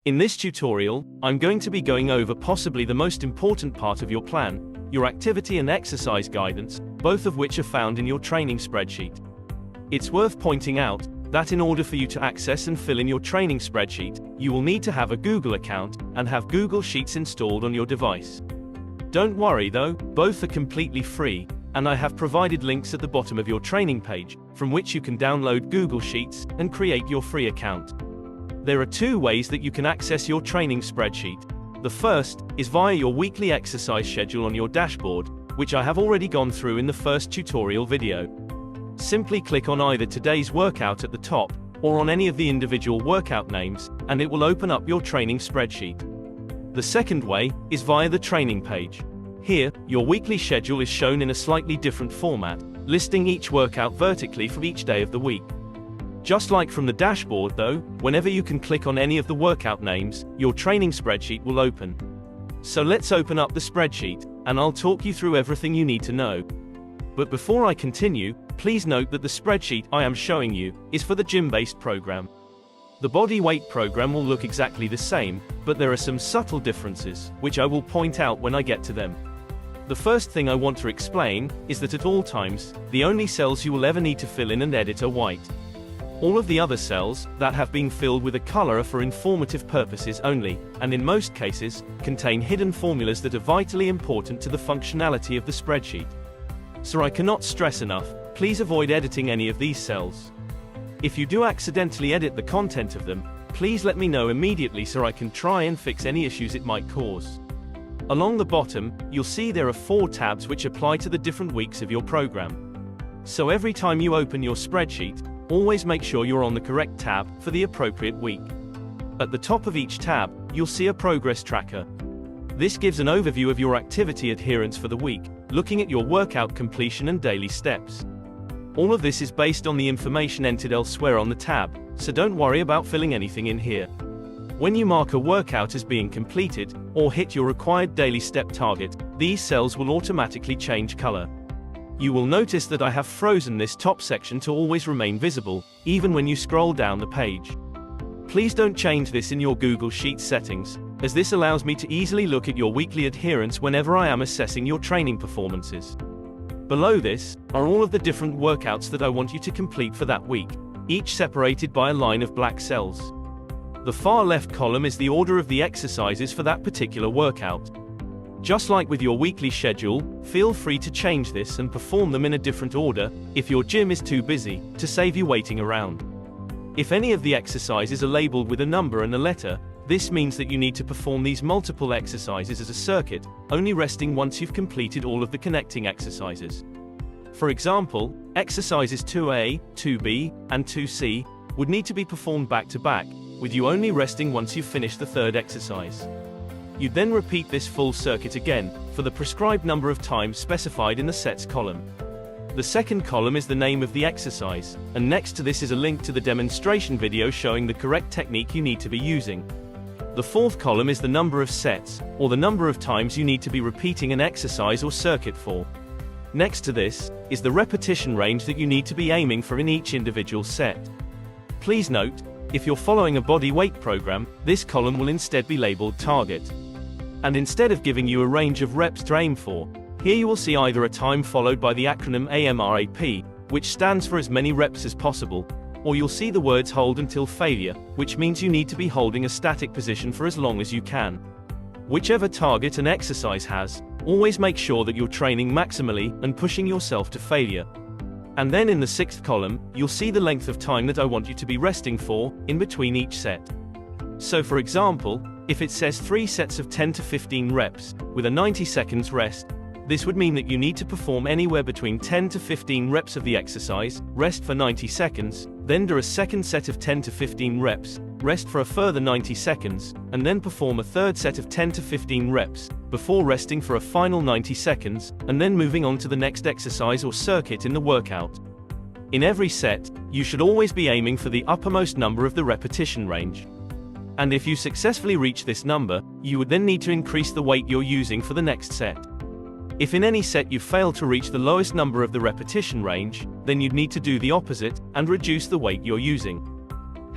In this tutorial, I'm going to be going over possibly the most important part of your plan, your activity and exercise guidance, both of which are found in your training spreadsheet. It's worth pointing out that in order for you to access and fill in your training spreadsheet, you will need to have a Google account and have Google Sheets installed on your device. Don't worry though, both are completely free, and I have provided links at the bottom of your training page, from which you can download Google Sheets and create your free account. There are two ways that you can access your training spreadsheet. The first is via your weekly exercise schedule on your dashboard, which I have already gone through in the first tutorial video. Simply click on either today's workout at the top, or on any of the individual workout names, and it will open up your training spreadsheet. The second way is via the training page. Here, your weekly schedule is shown in a slightly different format, listing each workout vertically for each day of the week. Just like from the dashboard though, whenever you can click on any of the workout names, your training spreadsheet will open. So let's open up the spreadsheet, and I'll talk you through everything you need to know. But before I continue, please note that the spreadsheet I am showing you is for the gym-based program. The body weight program will look exactly the same, but there are some subtle differences, which I will point out when I get to them. The first thing I want to explain is that at all times, the only cells you will ever need to fill in and edit are white. All of the other cells that have been filled with a color are for informative purposes only, and in most cases, contain hidden formulas that are vitally important to the functionality of the spreadsheet. So I cannot stress enough, please avoid editing any of these cells. If you do accidentally edit the content of them, please let me know immediately so I can try and fix any issues it might cause. Along the bottom, you'll see there are 4 tabs which apply to the different weeks of your program. So every time you open your spreadsheet, always make sure you're on the correct tab for the appropriate week. At the top of each tab, you'll see a progress tracker. This gives an overview of your activity adherence for the week, looking at your workout completion and daily steps. All of this is based on the information entered elsewhere on the tab, so don't worry about filling anything in here. When you mark a workout as being completed, or hit your required daily step target, these cells will automatically change color. You will notice that I have frozen this top section to always remain visible, even when you scroll down the page. Please don't change this in your Google Sheets settings, as this allows me to easily look at your weekly adherence whenever I am assessing your training performances. Below this are all of the different workouts that I want you to complete for that week, each separated by a line of black cells. The far left column is the order of the exercises for that particular workout. Just like with your weekly schedule, feel free to change this and perform them in a different order, if your gym is too busy, to save you waiting around. If any of the exercises are labeled with a number and a letter, this means that you need to perform these multiple exercises as a circuit, only resting once you've completed all of the connecting exercises. For example, exercises 2A, 2B, and 2C would need to be performed back to back, with you only resting once you've finished the third exercise. You then repeat this full circuit again, for the prescribed number of times specified in the sets column. The second column is the name of the exercise, and next to this is a link to the demonstration video showing the correct technique you need to be using. The fourth column is the number of sets, or the number of times you need to be repeating an exercise or circuit for. Next to this is the repetition range that you need to be aiming for in each individual set. Please note, if you're following a body weight program, this column will instead be labeled target. And instead of giving you a range of reps to aim for, here you will see either a time followed by the acronym AMRAP, which stands for as many reps as possible, or you'll see the words hold until failure, which means you need to be holding a static position for as long as you can. Whichever target an exercise has, always make sure that you're training maximally and pushing yourself to failure. And then in the sixth column, you'll see the length of time that I want you to be resting for, in between each set. So for example, if it says 3 sets of 10 to 15 reps, with a 90 seconds rest, this would mean that you need to perform anywhere between 10 to 15 reps of the exercise, rest for 90 seconds, then do a second set of 10 to 15 reps, rest for a further 90 seconds, and then perform a third set of 10 to 15 reps, before resting for a final 90 seconds, and then moving on to the next exercise or circuit in the workout. In every set, you should always be aiming for the uppermost number of the repetition range. And if you successfully reach this number, you would then need to increase the weight you're using for the next set. If in any set you fail to reach the lowest number of the repetition range, then you'd need to do the opposite, and reduce the weight you're using.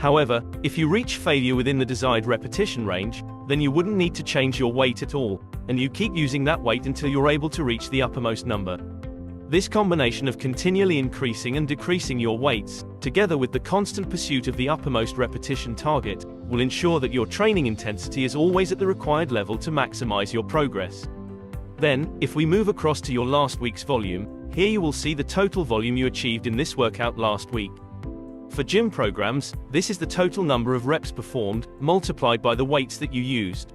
However, if you reach failure within the desired repetition range, then you wouldn't need to change your weight at all, and you keep using that weight until you're able to reach the uppermost number. This combination of continually increasing and decreasing your weights, together with the constant pursuit of the uppermost repetition target, will ensure that your training intensity is always at the required level to maximize your progress. Then, if we move across to your last week's volume, here you will see the total volume you achieved in this workout last week. For gym programs, this is the total number of reps performed, multiplied by the weights that you used.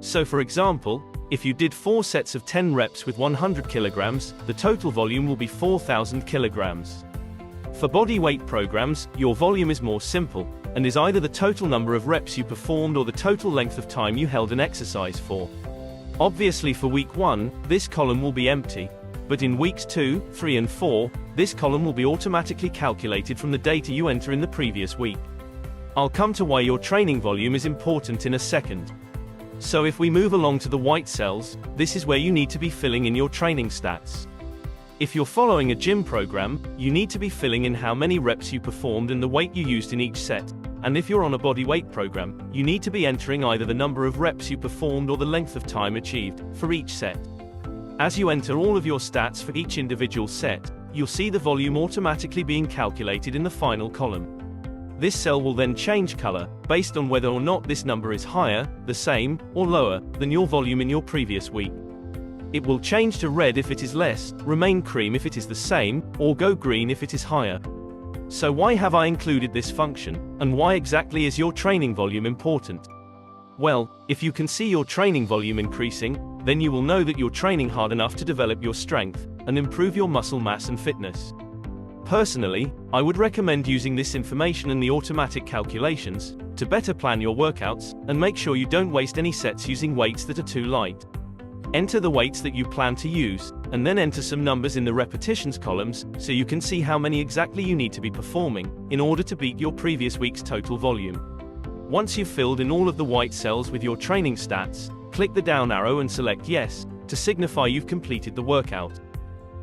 So for example, if you did 4 sets of 10 reps with 100 kilograms, the total volume will be 4,000 kilograms. For body weight programs, your volume is more simple, and is either the total number of reps you performed or the total length of time you held an exercise for. Obviously for week 1, this column will be empty, but in weeks 2, 3 and 4, this column will be automatically calculated from the data you enter in the previous week. I'll come to why your training volume is important in a second. So if we move along to the white cells, this is where you need to be filling in your training stats. If you're following a gym program, you need to be filling in how many reps you performed and the weight you used in each set. And if you're on a body weight program, you need to be entering either the number of reps you performed or the length of time achieved for each set. As you enter all of your stats for each individual set, you'll see the volume automatically being calculated in the final column. This cell will then change color, based on whether or not this number is higher, the same, or lower than your volume in your previous week. It will change to red if it is less, remain cream if it is the same, or go green if it is higher. So why have I included this function, and why exactly is your training volume important? Well, if you can see your training volume increasing, then you will know that you're training hard enough to develop your strength, and improve your muscle mass and fitness. Personally, I would recommend using this information and the automatic calculations, to better plan your workouts, and make sure you don't waste any sets using weights that are too light. Enter the weights that you plan to use, and then enter some numbers in the repetitions columns, so you can see how many exactly you need to be performing, in order to beat your previous week's total volume. Once you've filled in all of the white cells with your training stats, click the down arrow and select Yes, to signify you've completed the workout.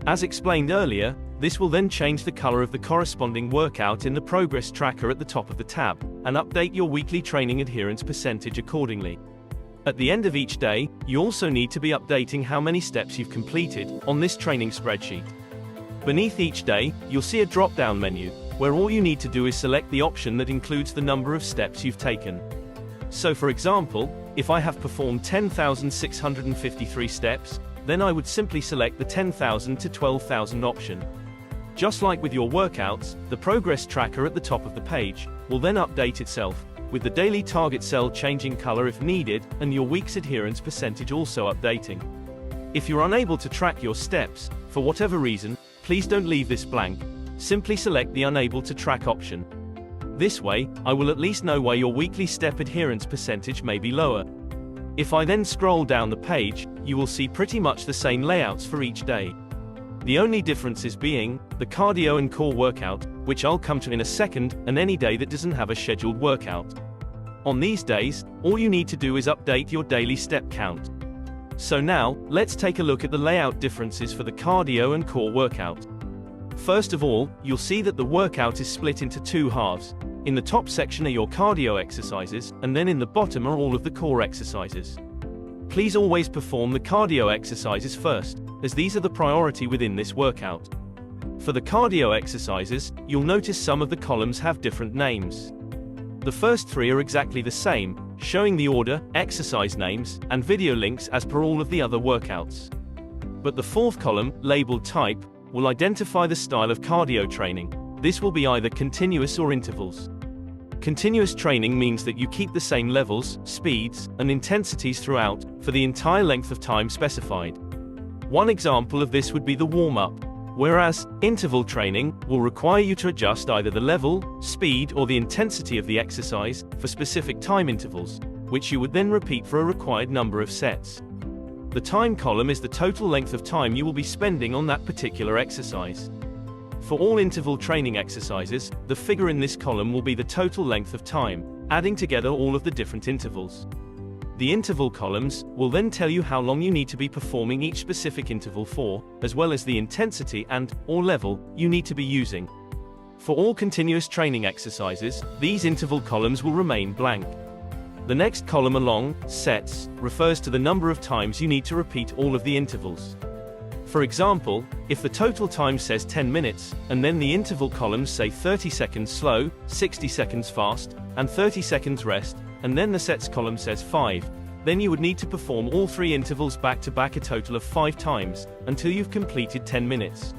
As explained earlier, this will then change the color of the corresponding workout in the progress tracker at the top of the tab, and update your weekly training adherence percentage accordingly. At the end of each day, you also need to be updating how many steps you've completed on this training spreadsheet. Beneath each day, you'll see a drop-down menu, where all you need to do is select the option that includes the number of steps you've taken. So for example, if I have performed 10,653 steps, then I would simply select the 10,000 to 12,000 option. Just like with your workouts, the progress tracker at the top of the page will then update itself, with the daily target cell changing color if needed, and your week's adherence percentage also updating. If you're unable to track your steps, for whatever reason, please don't leave this blank. Simply select the Unable to Track option. This way, I will at least know why your weekly step adherence percentage may be lower. If I then scroll down the page, you will see pretty much the same layouts for each day. The only differences being the cardio and core workout, which I'll come to in a second, and any day that doesn't have a scheduled workout. On these days, all you need to do is update your daily step count. So now, let's take a look at the layout differences for the cardio and core workout. First of all, you'll see that the workout is split into 2 halves. In the top section are your cardio exercises, and then in the bottom are all of the core exercises. Please always perform the cardio exercises first, as these are the priority within this workout. For the cardio exercises, you'll notice some of the columns have different names. The first 3 are exactly the same, showing the order, exercise names, and video links as per all of the other workouts. But the 4th column, labeled type, will identify the style of cardio training. This will be either continuous or intervals. Continuous training means that you keep the same levels, speeds, and intensities throughout, for the entire length of time specified. One example of this would be the warm-up, whereas interval training will require you to adjust either the level, speed, or the intensity of the exercise for specific time intervals, which you would then repeat for a required number of sets. The time column is the total length of time you will be spending on that particular exercise. For all interval training exercises, the figure in this column will be the total length of time, adding together all of the different intervals. The interval columns will then tell you how long you need to be performing each specific interval for, as well as the intensity and/or level you need to be using. For all continuous training exercises, these interval columns will remain blank. The next column along, sets, refers to the number of times you need to repeat all of the intervals. For example, if the total time says 10 minutes, and then the interval columns say 30 seconds slow, 60 seconds fast, and 30 seconds rest, and then the sets column says 5, then you would need to perform all 3 intervals back to back a total of 5 times, until you've completed 10 minutes.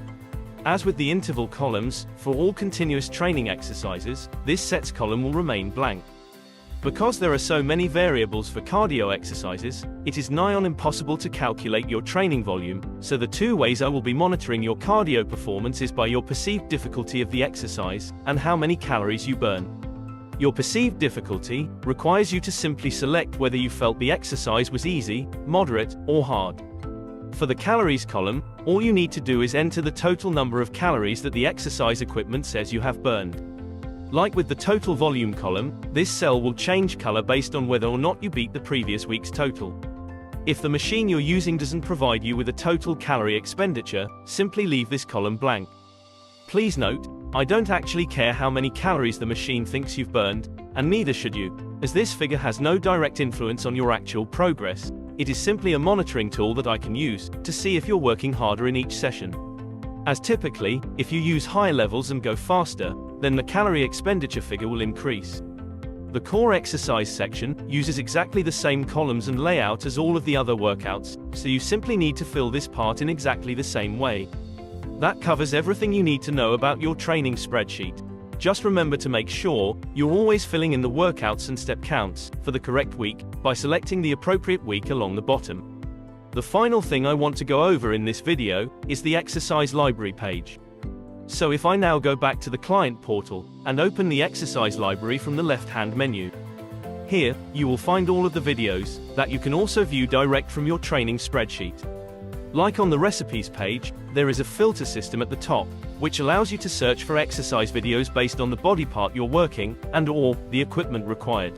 As with the interval columns, for all continuous training exercises, this sets column will remain blank. Because there are so many variables for cardio exercises, it is nigh on impossible to calculate your training volume, so the 2 ways I will be monitoring your cardio performance is by your perceived difficulty of the exercise, and how many calories you burn. Your perceived difficulty requires you to simply select whether you felt the exercise was easy, moderate, or hard. For the calories column, all you need to do is enter the total number of calories that the exercise equipment says you have burned. Like with the total volume column, this cell will change color based on whether or not you beat the previous week's total. If the machine you're using doesn't provide you with a total calorie expenditure, simply leave this column blank. Please note, I don't actually care how many calories the machine thinks you've burned, and neither should you, as this figure has no direct influence on your actual progress. It is simply a monitoring tool that I can use to see if you're working harder in each session. As typically, if you use higher levels and go faster, then the calorie expenditure figure will increase. The core exercise section uses exactly the same columns and layout as all of the other workouts, so you simply need to fill this part in exactly the same way. That covers everything you need to know about your training spreadsheet. Just remember to make sure you're always filling in the workouts and step counts for the correct week by selecting the appropriate week along the bottom. The final thing I want to go over in this video is the exercise library page. So if I now go back to the client portal and open the exercise library from the left-hand menu. Here, you will find all of the videos that you can also view direct from your training spreadsheet. Like on the recipes page, there is a filter system at the top, which allows you to search for exercise videos based on the body part you're working and/or the equipment required.